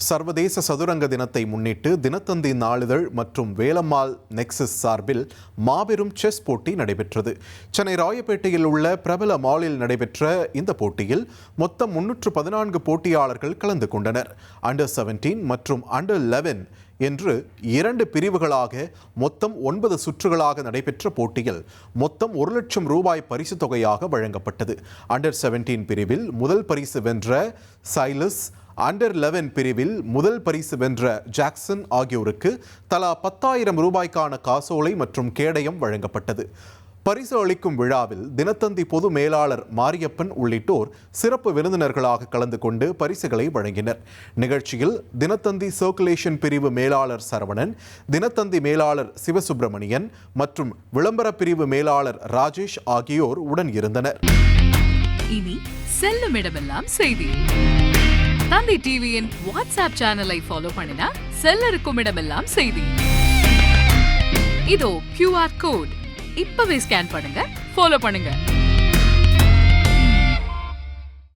சர்வதேச சதுரங்க தினத்தை முன்னிட்டு தினத்தந்தி நாளிதழ் மற்றும் வேலம்மாள் நெக்சஸ் சார்பில் மாபெரும் செஸ் போட்டி நடைபெற்றது. சென்னை ராயப்பேட்டையில் உள்ள பிரபல மாலில் நடைபெற்ற இந்த போட்டியில் மொத்தம் 314 போட்டியாளர்கள் கலந்து கொண்டனர். அண்டர் 17 மற்றும் அண்டர் 11 என்று 2 பிரிவுகளாக மொத்தம் 9 சுற்றுகளாக நடைபெற்ற போட்டியில் மொத்தம் 1 லட்சம் ரூபாய் பரிசு தொகையாக வழங்கப்பட்டது. அண்டர் 17 பிரிவில் முதல் பரிசு வென்ற சைலஸ், அண்டர் 11 பிரிவில் முதல் பரிசு வென்ற ஜாக்சன் ஆகியோருக்கு தலா 10,000 ரூபாய்க்கான காசோலை மற்றும் கேடயம் வழங்கப்பட்டது. பரிசு அளிக்கும் விழாவில் தினத்தந்தி பொது மேலாளர் மாரியப்பன் உள்ளிட்டோர் சிறப்பு விருந்தினர்களாக கலந்து கொண்டு பரிசுகளை வழங்கினர். நிகழ்ச்சியில் தினத்தந்தி சர்க்குலேஷன் பிரிவு மேலாளர் சரவணன், தினத்தந்தி மேலாளர் சிவசுப்பிரமணியன் மற்றும் விளம்பர பிரிவு மேலாளர் ராஜேஷ் ஆகியோர் உடன் இருந்தனர். இனி செல்லும் இடமெல்லாம் செய்தி. தந்தி டிவியின் வாட்ஸ்அப் சேனலை ஃபாலோ பண்ணினா செல்ல இருக்கும் இடமெல்லாம் செய்தி. இதோ QR கோட் இப்பவே ஸ்கேன் பண்ணுங்க, ஃபாலோ பண்ணுங்க.